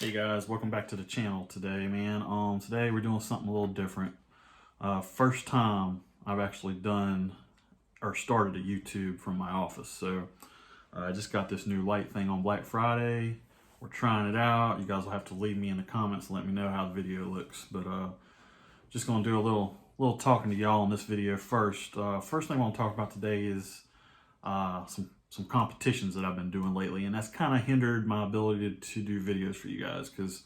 Hey guys, welcome back to the channel today, man. Today we're doing something a little different. First time I've actually done or started a YouTube from my office. So I just got this new light thing on Black Friday. We're trying it out. You guys will have to leave me in the comments and let me know how the video looks. But just gonna do a little talking to y'all in this video first. First thing I want to talk about today is some competitions that I've been doing lately, and that's kind of hindered my ability to do videos for you guys because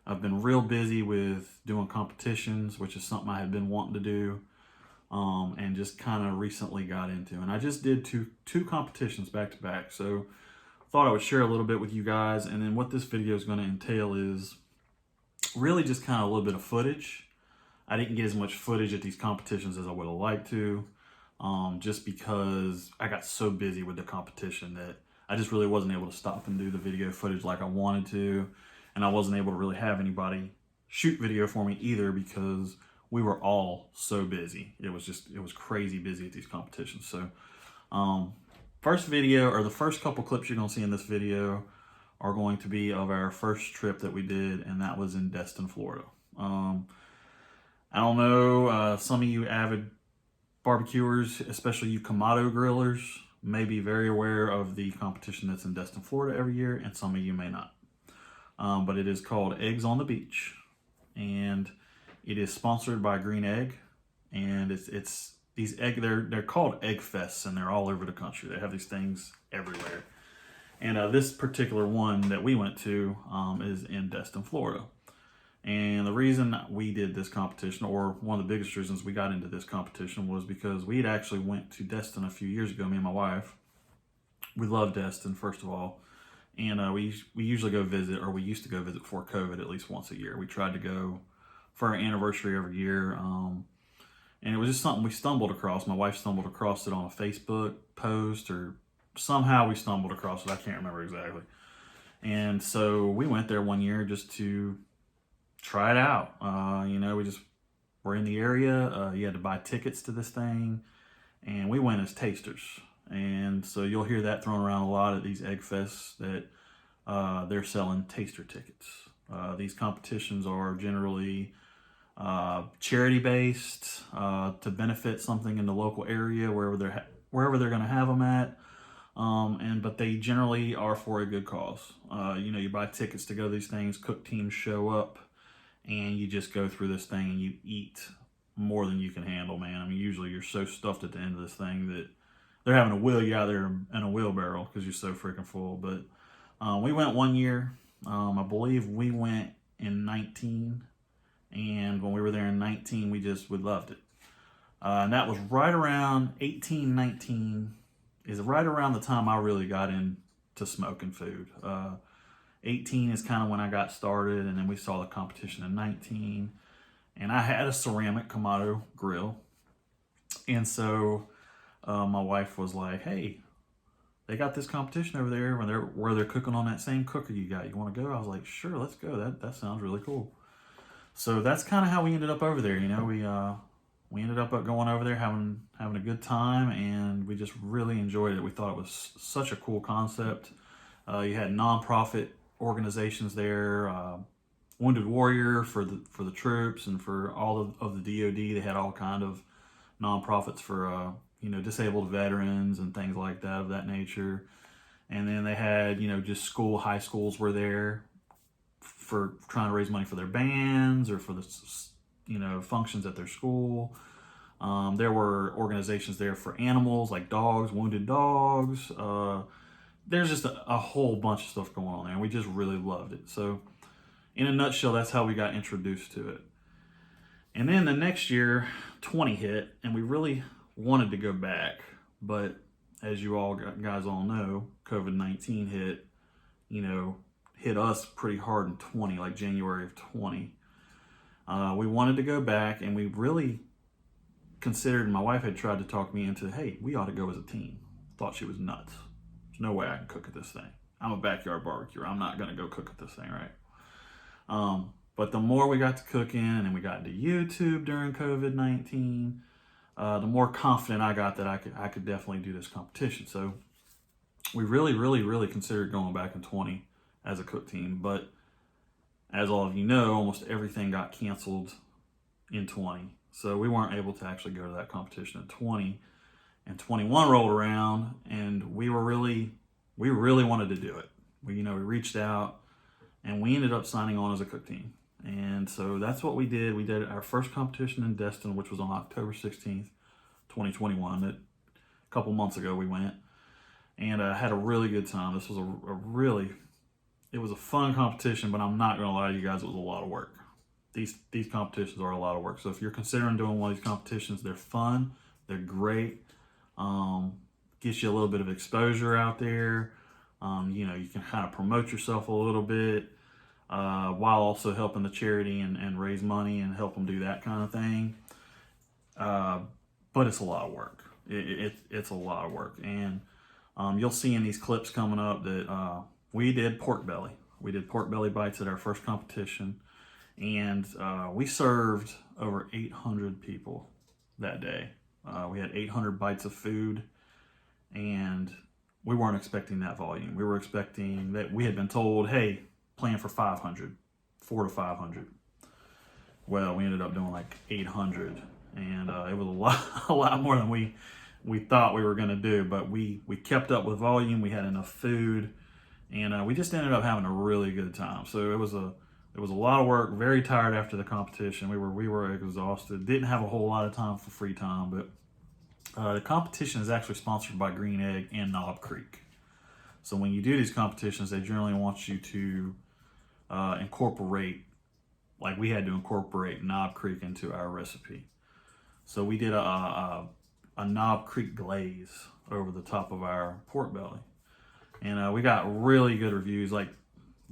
I've been real busy with doing competitions, which is something I had been wanting to do, and just kind of recently got into. And I just did two competitions back to back, so I thought I would share a little bit with you guys. And then what this video is going to entail is really just kind of a little bit of footage. I didn't get as much footage at these competitions as I would have liked to. Just because I got so busy with the competition that I just really wasn't able to stop and do the video footage like I wanted to. And I wasn't able to really have anybody shoot video for me either because we were all so busy. It was crazy busy at these competitions. So, first video, or the first couple clips you're gonna see in this video are going to be of our first trip that we did, and that was in Destin, Florida. I don't know, some of you avid barbecuers, especially you Kamado grillers, may be very aware of the competition that's in Destin, Florida every year, and some of you may not. But it is called Eggs on the Beach, and it is sponsored by Green Egg, and it's these they're called egg fests, and they're all over the country. They have these things everywhere, and this particular one that we went to is in Destin, Florida. And the reason we did this competition, or one of the biggest reasons we got into this competition, was because we had actually went to Destin a few years ago, me and my wife. We love Destin, first of all. And we usually go visit, or we used to go visit before COVID, at least once a year. We tried to go for our anniversary every year. And it was just something we stumbled across. My wife stumbled across it on a Facebook post, or somehow we stumbled across it. I can't remember exactly. And so we went there one year just to try it out. We just were in the area. You had to buy tickets to this thing, and we went as tasters. And so you'll hear that thrown around a lot at these egg fests, that they're selling taster tickets. These competitions are generally charity based, to benefit something in the local area wherever they're going to have them at. But they generally are for a good cause. You buy tickets to go to these things, cook teams show up, and you just go through this thing and you eat more than you can handle, man. I mean, usually you're so stuffed at the end of this thing that they're having to wheel you out there in a wheelbarrow because you're so freaking full. But we went one year. I believe we went in 19, and when we were there in 19, we loved it. And that was right around 18, 19, is right around the time I really got into smoking food. 18 is kind of when I got started, and then we saw the competition in 19, and I had a ceramic Kamado grill. And so my wife was like, hey, they got this competition over there where they're cooking on that same cooker you got. You want to go? I was like, sure, let's go. That sounds really cool. So that's kind of how we ended up over there. We ended up going over there having a good time, and we just really enjoyed it. We thought it was such a cool concept. You had nonprofit organizations there, Wounded Warrior for the troops, and for all of the DoD. They had all kind of nonprofits for disabled veterans and things like that, of that nature. And then they had just high schools were there for trying to raise money for their bands or for the functions at their school. There were organizations there for animals like dogs, wounded dogs. There's just a whole bunch of stuff going on there, and we just really loved it. So in a nutshell, that's how we got introduced to it. And then the next year, 20 hit, and we really wanted to go back. But as you guys all know, COVID-19 hit us pretty hard in 20, like January of 20. We wanted to go back, and we really considered, my wife had tried to talk me into, hey, we ought to go as a team. Thought she was nuts. There's no way I can cook at this thing. I'm a backyard barbecuer. I'm not going to go cook at this thing, right? But the more we got to cooking, and then we got into YouTube during COVID-19, the more confident I got that I could definitely do this competition. So we really considered going back in 20 as a cook team. But as all of you know, almost everything got canceled in 20. So we weren't able to actually go to that competition in 20. And 21 rolled around, and we really wanted to do it. We reached out, and we ended up signing on as a cook team. And so that's what we did. We did our first competition in Destin, which was on October 16th, 2021. A couple months ago we went, and had a really good time. This was it was a fun competition, but I'm not going to lie to you guys, it was a lot of work. These competitions are a lot of work. So if you're considering doing one of these competitions, they're fun, they're great. Gets you a little bit of exposure out there. You can kind of promote yourself a little bit while also helping the charity and raise money and help them do that kind of thing. But it's a lot of work. It's a lot of work. And you'll see in these clips coming up that we did pork belly. We did pork belly bites at our first competition. And we served over 800 people that day. We had 800 bites of food, and we weren't expecting that volume. We were expecting that. We had been told, hey, plan for 500, 400 to 500. Well, we ended up doing like 800, and it was a lot more than we thought we were going to do, but we kept up with volume. We had enough food, and we just ended up having a really good time. So it was a lot of work, very tired after the competition. We were exhausted. Didn't have a whole lot of time for free time, but the competition is actually sponsored by Green Egg and Knob Creek. So when you do these competitions, they generally want you to incorporate, like we had to incorporate Knob Creek into our recipe. So we did a Knob Creek glaze over the top of our pork belly. And we got really good reviews. Like,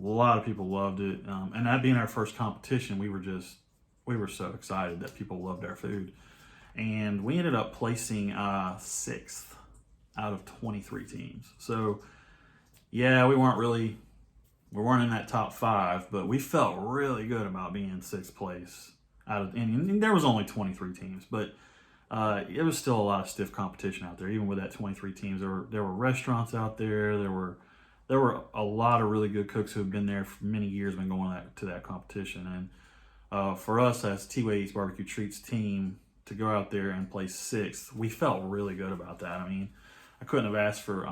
a lot of people loved it, and that being our first competition, we were so excited that people loved our food, and we ended up placing 6th out of 23 teams. So yeah, we weren't in that top 5, but we felt really good about being 6th place out of, and there was only 23 teams, but it was still a lot of stiff competition out there. Even with that 23 teams, there were restaurants out there. There were a lot of really good cooks who have been there for many years, been going to that competition. And for us as T-Way Eats Barbecue Treats team to go out there and place 6th, we felt really good about that. I mean, I couldn't have asked for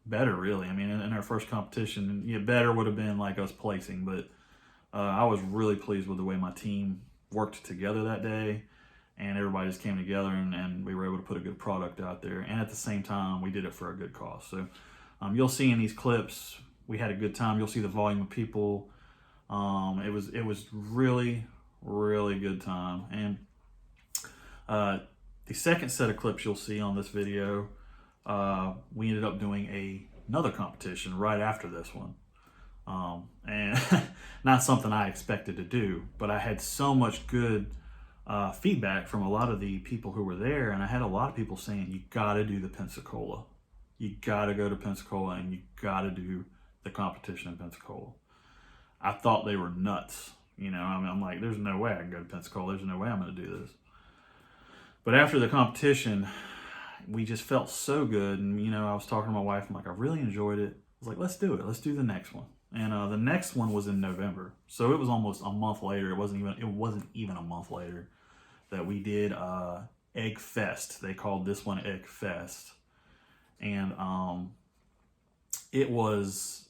better, really. I mean, in our first competition, better would have been like us placing, but I was really pleased with the way my team worked together that day, and everybody just came together, and we were able to put a good product out there. And at the same time, we did it for a good cause. So you'll see in these clips, we had a good time. You'll see the volume of people. It was really, really good time. And the second set of clips you'll see on this video, we ended up doing another competition right after this one. And not something I expected to do, but I had so much good feedback from a lot of the people who were there, and I had a lot of people saying, you got to do the Pensacola. You got to go to Pensacola, and you got to do the competition in Pensacola. I thought they were nuts. I mean, I'm like, there's no way I can go to Pensacola. There's no way I'm going to do this. But after the competition, we just felt so good. And, I was talking to my wife. I'm like, I really enjoyed it. I was like, let's do it. Let's do the next one. And the next one was in November. So it was almost a month later. It wasn't even a month later that we did Egg Fest. They called this one Egg Fest. And it was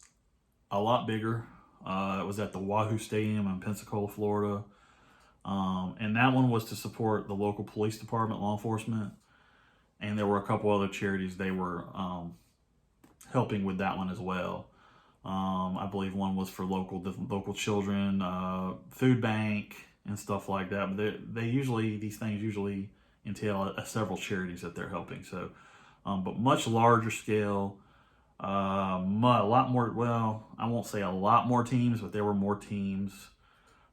a lot bigger. It was at the Wahoo Stadium in Pensacola, Florida. And that one was to support the local police department, law enforcement. And there were a couple other charities they were helping with that one as well. I believe one was for local children, food bank, and stuff like that. But these things usually entail several charities that they're helping. So, but much larger scale, a lot more. Well, I won't say a lot more teams, but there were more teams,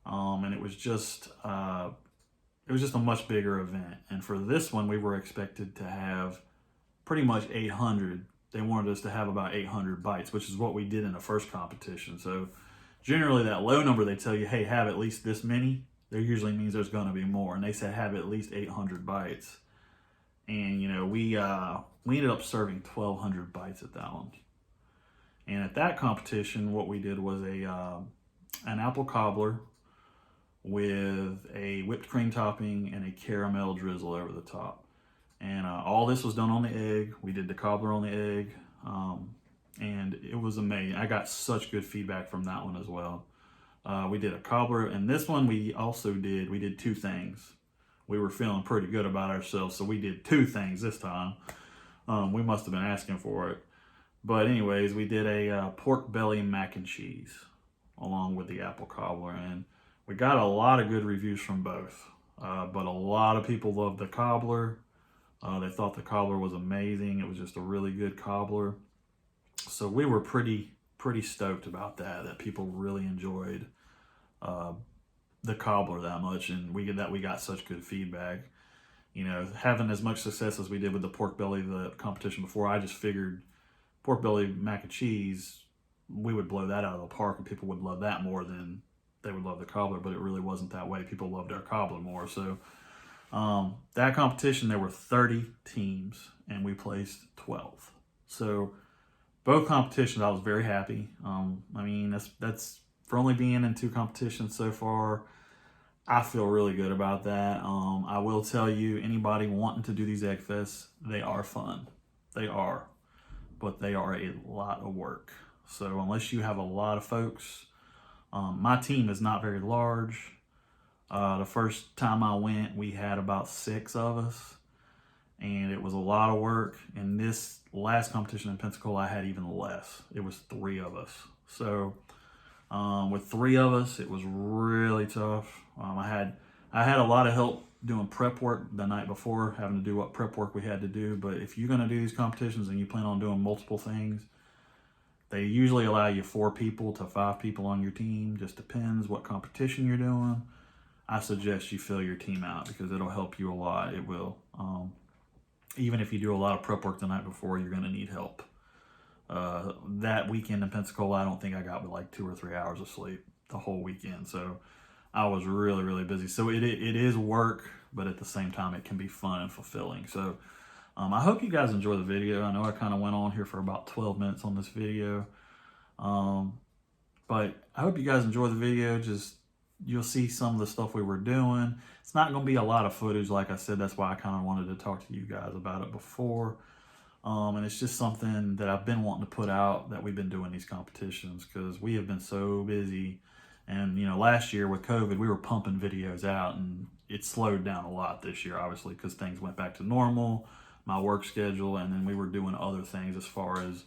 and it was just a much bigger event. And for this one, we were expected to have pretty much 800. They wanted us to have about 800 bites, which is what we did in the first competition. So generally that low number, they tell you, hey, have at least this many. That usually means there's going to be more. And they said have at least 800 bites. And, we ended up serving 1,200 bites at that one. And at that competition, what we did was an apple cobbler with a whipped cream topping and a caramel drizzle over the top. And all this was done on the egg. We did the cobbler on the egg, and it was amazing. I got such good feedback from that one as well. We did a cobbler, and this one we did two things. We were feeling pretty good about ourselves, so we did two things this time. We must have been asking for it. But anyways, we did a pork belly mac and cheese along with the apple cobbler, and we got a lot of good reviews from both. But a lot of people loved the cobbler. They thought the cobbler was amazing. It was just a really good cobbler. So we were pretty stoked about that people really enjoyed the cobbler that much, and we got such good feedback. You know, having as much success as we did with the pork belly, the competition before, I just figured pork belly mac and cheese, we would blow that out of the park and people would love that more than they would love the cobbler, but it really wasn't that way. People loved our cobbler more. So that competition, there were 30 teams and we placed 12. So both competitions, I was very happy. I mean, that's for only being in 2 competitions so far, I feel really good about that. I will tell you, anybody wanting to do these egg fests, they are fun. They are, but they are a lot of work. So unless you have a lot of folks, my team is not very large. The first time I went, we had about 6 of us, and it was a lot of work. And this last competition in Pensacola, I had even less. It was 3 of us. So with 3 of us, it was really tough. I had a lot of help doing prep work the night before, having to do what prep work we had to do. But if you're going to do these competitions and you plan on doing multiple things, they usually allow you 4 people to 5 people on your team. Just depends what competition you're doing. I suggest you fill your team out because it'll help you a lot. It will. Even if you do a lot of prep work the night before, you're going to need help. That weekend in Pensacola, I don't think I got but like 2 or 3 hours of sleep the whole weekend. So I was really busy. So it is work, but at the same time, it can be fun and fulfilling. So I hope you guys enjoy the video. I know I kind of went on here for about 12 minutes on this video. But I hope you guys enjoy the video. You'll see some of the stuff we were doing. It's not going to be a lot of footage, like I said. That's why I kind of wanted to talk to you guys about it before. And it's just something that I've been wanting to put out, that we've been doing these competitions because we have been so busy. And, you know, last year with COVID, we were pumping videos out, and it slowed down a lot this year, obviously, because things went back to normal, my work schedule, and then we were doing other things as far as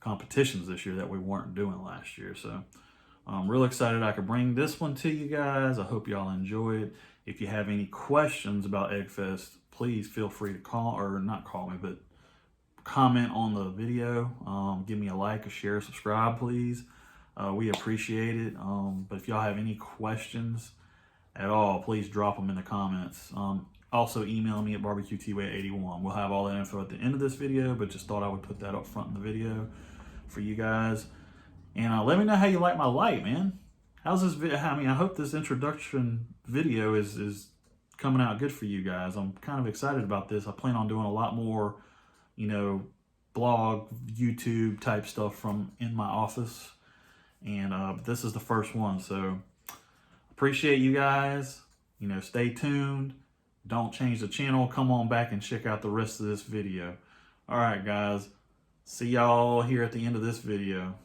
competitions this year that we weren't doing last year. So I'm real excited I could bring this one to you guys. I hope y'all enjoy it. If you have any questions about EggFest, please feel free to but comment on the video. Give me a like, a share, subscribe, please. We appreciate it. But if y'all have any questions at all, please drop them in the comments. Also email me at barbecuetway81. We'll have all that info at the end of this video, but just thought I would put that up front in the video for you guys. And let me know how you like my light, man. How's this video? I mean, I hope this introduction video is coming out good for you guys. I'm kind of excited about this. I plan on doing a lot more, you know, blog, YouTube type stuff from in my office. And this is the first one. So appreciate you guys. You know, stay tuned. Don't change the channel. Come on back and check out the rest of this video. All right, guys. See y'all here at the end of this video.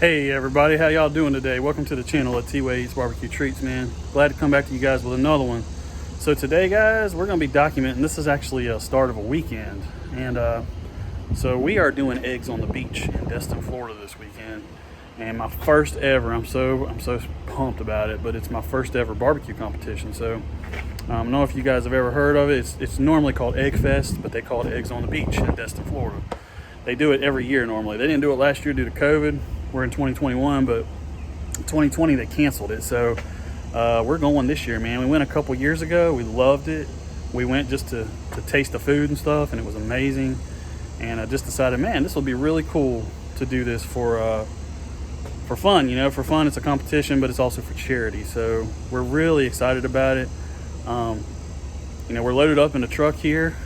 Hey everybody, how y'all doing today? Welcome to the channel at T-Way Eats Barbecue Treats, man. Glad to come back to you guys with another one. So today, guys, we're gonna be documenting, this is actually a start of a weekend. And so we are doing eggs on the beach in Destin, Florida this weekend. And my first ever, I'm so pumped about it, but it's my first ever barbecue competition. So I don't know if you guys have ever heard of it. It's normally called Egg Fest, but they call it Eggs on the Beach in Destin, Florida. They do it every year normally. They didn't do it last year due to COVID. We're in 2021, but 2020 they canceled it. So we're going this year, man. We went a couple years ago. We loved it. We went just to taste the food and stuff, and it was amazing. And I just decided, man, this will be really cool to do this for fun. You know, for fun. It's a competition, but it's also for charity. So we're really excited about it. You know, we're loaded up in the truck here.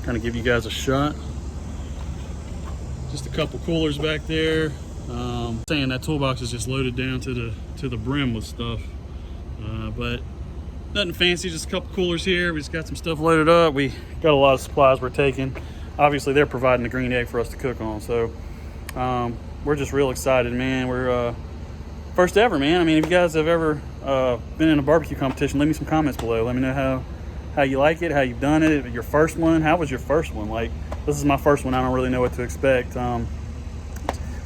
Kind of give you guys a shot. Just a couple coolers back there. Saying that toolbox is just loaded down to the brim with stuff, but nothing fancy. Just a couple coolers here. We just got some stuff loaded up. We got a lot of supplies we're taking. Obviously, they're providing the green egg for us to cook on. So we're just real excited, man. We're first ever, man. I mean, if you guys have ever been in a barbecue competition, leave me some comments below. Let me know how you like it, how you've done it. Your first one, how was your first one? Like, this is my first one. I don't really know what to expect.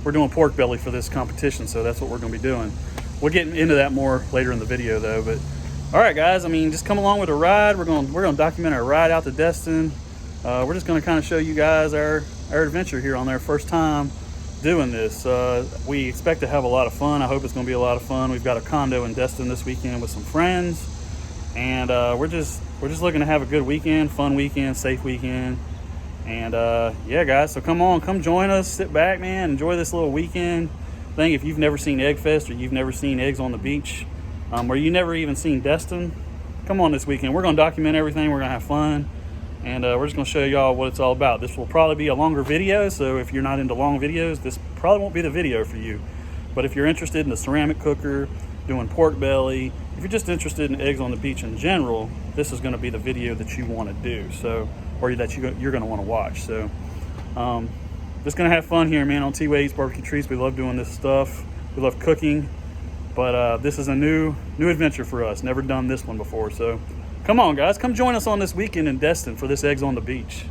We're doing pork belly for this competition, so that's what we're going to be doing. We'll get into that more later in the video, though. But all right, guys. I mean, just come along with a ride. We're going to document our ride out to Destin. We're just going to kind of show you guys our adventure here on our first time doing this. We expect to have a lot of fun. I hope it's going to be a lot of fun. We've got a condo in Destin this weekend with some friends, and we're just looking to have a good weekend, fun weekend, safe weekend. And yeah, guys, so come join us, sit back, man, enjoy this little weekend thing. If you've never seen Egg Fest, or you've never seen eggs on the beach, or you never even seen Destin, come on this weekend. We're going to document everything. We're going to have fun, and we're just going to show y'all what it's all about. This will probably be a longer video, so if you're not into long videos, this probably won't be the video for you. But if you're interested in the ceramic cooker, doing pork belly, if you're just interested in eggs on the beach in general, this is going to be the video that you want to do. So, or that you're going to want to watch. So just going to have fun here, man, on T-Way Eats Barbecue Treats. We love doing this stuff. We love cooking, but this is a new adventure for us. Never done this one before. So come on, guys, come join us on this weekend in Destin for this Eggs on the Beach.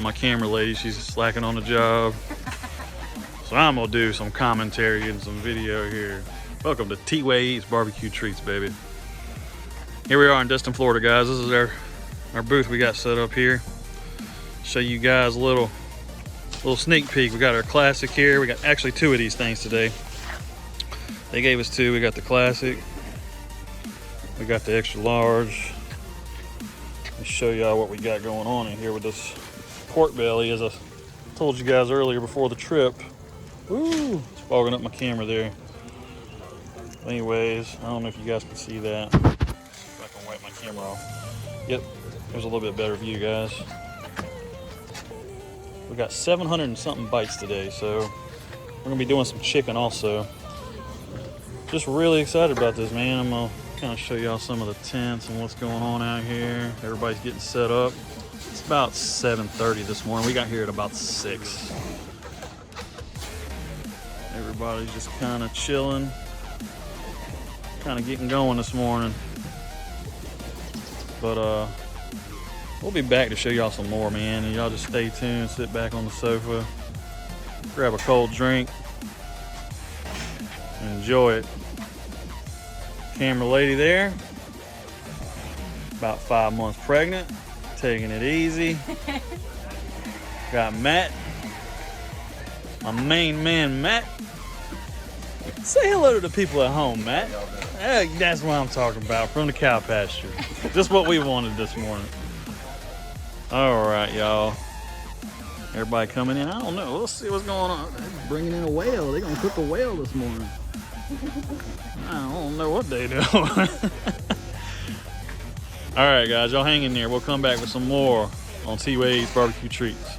My camera lady, she's slacking on the job. So I'm gonna do some commentary and some video here. Welcome to T-Way Eats Barbecue Treats, baby. Here we are in Destin, Florida, guys. This is our booth we got set up here. Show you guys a little sneak peek. We got our classic here. We got actually two of these things today. They gave us two. We got the classic. We got the extra large. Let's show y'all what we got going on in here with this pork belly, as I told you guys earlier before the trip. Ooh, it's fogging up my camera there. Anyways, I don't know if you guys can see that. See if I can wipe my camera off. Yep, there's a little bit better view, guys. We got 700 and something bites today, so we're gonna be doing some chicken also. Just really excited about this, man. I'm gonna kind of show y'all some of the tents and what's going on out here. Everybody's getting set up. It's about 7:30 this morning. We got here at about 6. Everybody's just kind of chilling, kind of getting going this morning. But we'll be back to show y'all some more, man. And y'all just stay tuned, sit back on the sofa, grab a cold drink, and enjoy it. Camera lady there, about 5 months pregnant, taking it easy. Got Matt, my main man, Matt. Say hello to the people at home, Matt. Hey, that's what I'm talking about, from the cow pasture. Just what we wanted this morning. All right, y'all. Everybody coming in. I don't know. Let's see what's going on. They're bringing in a whale. They're gonna cook a whale this morning. I don't know what they do. All right, guys, y'all hang in there. We'll come back with some more on T-Wade's Barbecue Treats.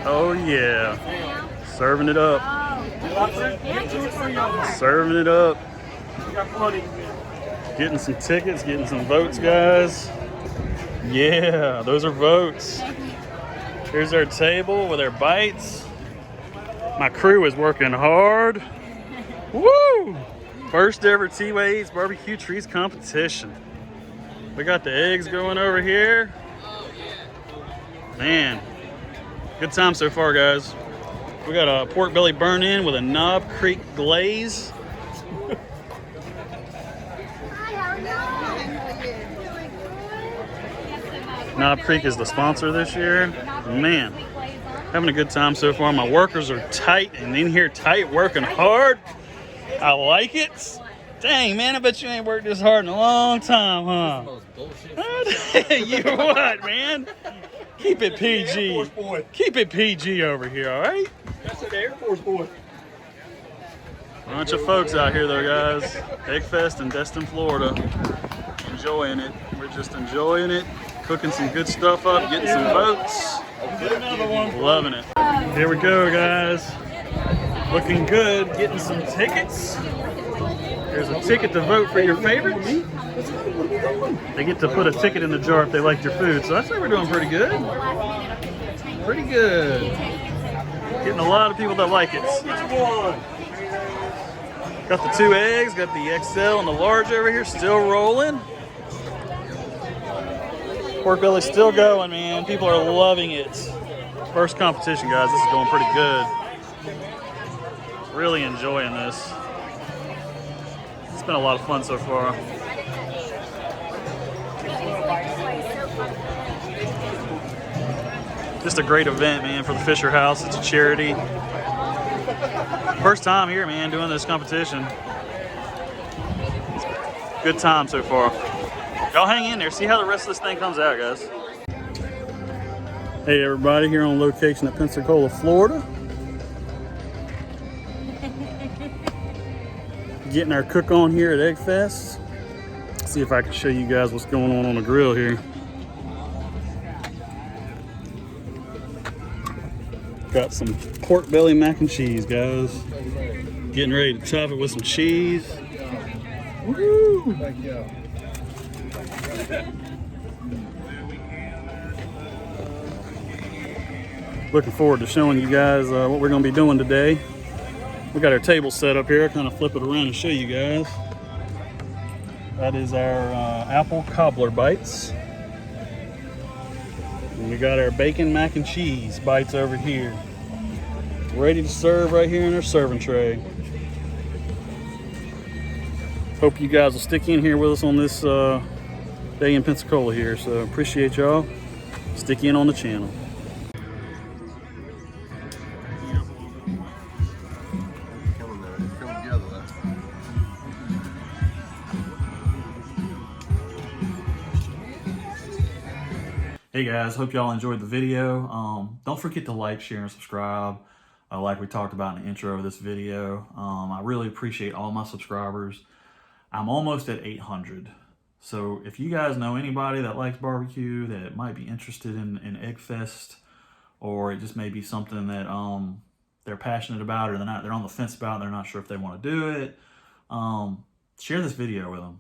Oh yeah, serving it up. Serving it up. Getting some tickets, getting some votes, guys. Yeah, those are votes. Here's our table with our bites. My crew is working hard. Woo! First ever T-Wade's Barbecue Treats competition. We got the eggs going over here. Man, good time so far, guys. We got a pork belly burn-in with a Knob Creek glaze. Knob Creek is the sponsor this year. Man, having a good time so far. My workers are tight and in here tight, working hard. I like it. Dang, man, I bet you ain't worked this hard in a long time, huh? You what, man? Keep it PG. Keep it PG over here, all right? That's an Air Force boy. Bunch of folks out here, though, guys. Egg Fest in Destin, Florida. Enjoying it. We're just enjoying it. Cooking some good stuff up, getting some votes. Loving it. Here we go, guys. Looking good. Getting some tickets. There's a ticket to vote for your favorites. They get to put a ticket in the jar if they like your food. So I say we're doing pretty good. Pretty good. Getting a lot of people that like it. Got the 2 eggs, got the XL and the large over here, still rolling. Pork belly's still going, man. People are loving it. First competition, guys. This is going pretty good. Really enjoying this. It's been a lot of fun so far. Just a great event, man, for the Fisher House. It's a charity. First time here, man, doing this competition. Good time so far. Y'all hang in there. See how the rest of this thing comes out, guys. Hey, everybody, here on location at Pensacola, Florida. Getting our cook on here at Egg Fest. see if I can show you guys what's going on the grill here. Got some pork belly mac and cheese, guys. Getting ready to top it with some cheese. Woo! Looking forward to showing you guys what we're going to be doing today. We got our table set up here. I'll kind of flip it around and show you guys. That is our Apple Cobbler bites. And we got our bacon mac and cheese bites over here. Ready to serve right here in our serving tray. Hope you guys will stick in here with us on this day in Pensacola here. So appreciate y'all. Stick in on the channel. Hey guys, hope y'all enjoyed the video. Don't forget to like, share, and subscribe. Like we talked about in the intro of this video. I really appreciate all my subscribers. I'm almost at 800. So if you guys know anybody that likes barbecue, that might be interested in Egg Fest, or it just may be something that they're passionate about, or they're on the fence about, they're not sure if they want to do it, share this video with them.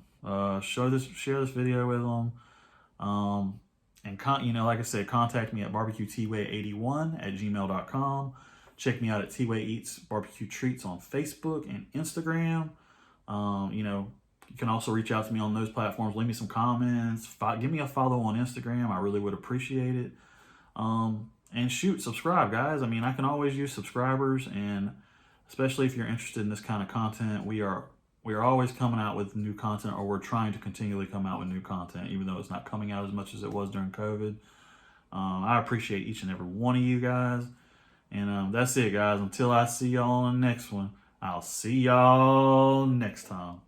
Share this video with them. And like I said, contact me at barbecuetway81@gmail.com. Check me out at T-Way Eats Barbecue Treats on Facebook and Instagram. You can also reach out to me on those platforms. Leave me some comments. Give me a follow on Instagram. I really would appreciate it. And shoot, subscribe, guys. I mean, I can always use subscribers, and especially if you're interested in this kind of content, we are always coming out with new content, or we're trying to continually come out with new content, even though it's not coming out as much as it was during COVID. I appreciate each and every one of you guys. And that's it, guys. Until I see y'all on the next one, I'll see y'all next time.